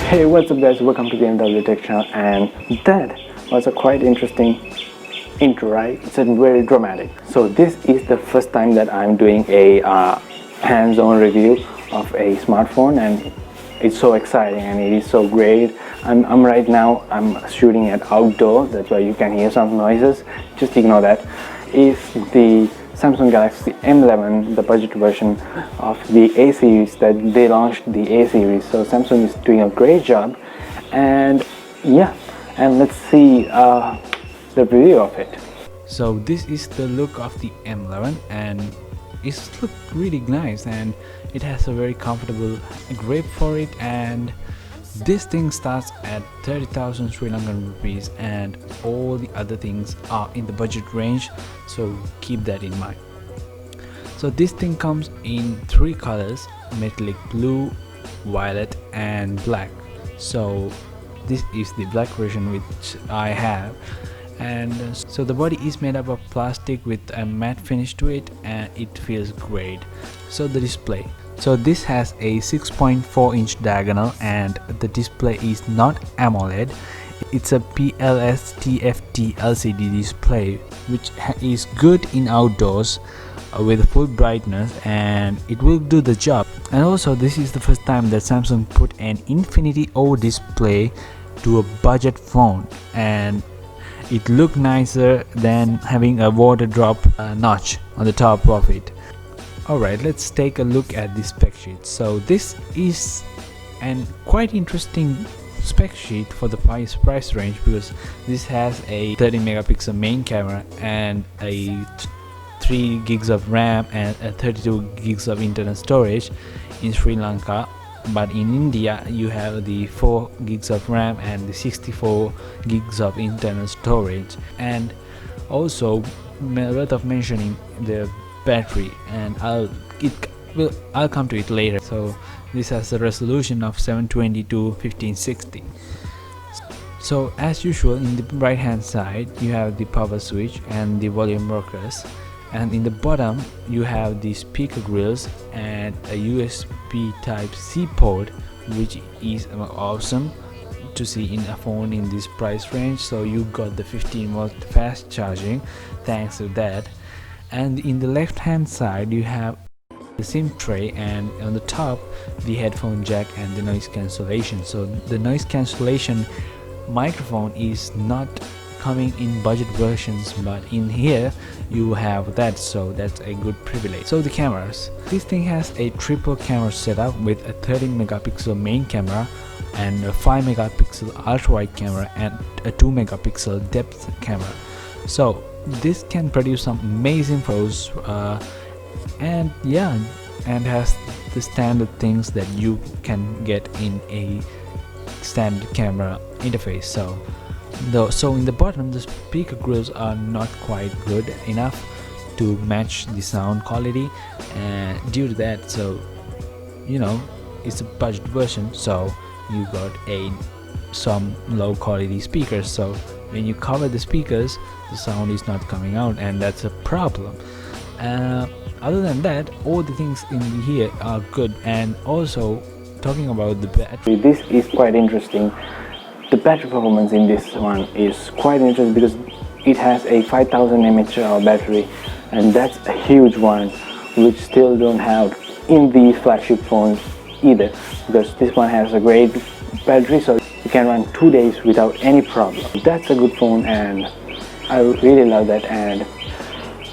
Hey, what's up guys, welcome to the MW Tech channel. And that was a quite interesting intro, right? It's a very dramatic. So this is the first time that I'm doing a hands-on review of a smartphone, and it's so exciting and it is so great. I'm right now shooting at outdoor, that's why you can hear some noises. Just ignore that. It's the Samsung Galaxy M11, the budget version of the A series that they launched the A series. So Samsung is doing a great job, and yeah, and let's see the review of it. So this is the look of the M11, and it's look really nice, and it has a very comfortable grip for it, and this thing starts at 30,000 Sri Lankan rupees, and all the other things are in the budget range, so keep that in mind. So this thing comes in three colors: metallic blue, violet and black. So this is the black version which I have, and so the body is made up of plastic with a matte finish to it, and it feels great. So the display, so this has a 6.4-inch diagonal, and the display is not AMOLED. It's a PLS TFT LCD display, which is good in outdoors with full brightness, and it will do the job. And also this is the first time that Samsung put an Infinity O display to a budget phone, and it looked nicer than having a water drop notch on the top of it. Alright, let's take a look at the spec sheet. So this is an quite interesting spec sheet for the price range, because this has a 30 megapixel main camera and a 3 gigs of RAM and a 32 gigs of internal storage in Sri Lanka, but in India you have the 4 gigs of RAM and the 64 gigs of internal storage. And also worth of mentioning the battery, and I'll come to it later. So this has a resolution of 720 to 1560. So as usual, in the right hand side you have the power switch and the volume rockers, and in the bottom you have the speaker grills and a USB type C port, which is awesome to see in a phone in this price range. So you got the 15-volt fast charging thanks to that. And in the left hand side you have the SIM tray, and on the top the headphone jack and the noise cancellation. So the noise cancellation microphone is not coming in budget versions, but in here you have that, so that's a good privilege. So the cameras, this thing has a triple camera setup with a 30 megapixel main camera and a 5 megapixel ultra wide camera and a 2 megapixel depth camera. So this can produce some amazing photos, and yeah, and has the standard things that you can get in a standard camera interface. So in the bottom the speaker grills are not quite good enough to match the sound quality, and due to that, so you know, it's a budget version, so you got some low quality speakers. So when you cover the speakers, the sound is not coming out, and that's a problem. Other than that, all the things in here are good. And also talking about the battery, This is quite interesting. The battery performance in this one is quite interesting because it has a 5000 mAh battery, and that's a huge one, which still don't have in the flagship phones either, because this one has a great battery, so you can run 2 days without any problem. That's a good phone, and I really love that. And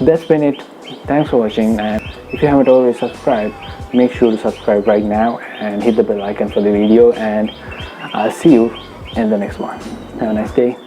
that's been it. Thanks for watching, and if you haven't already subscribed, make sure to subscribe right now and hit the bell icon for the video, and I'll see you in the next one. Have a nice day.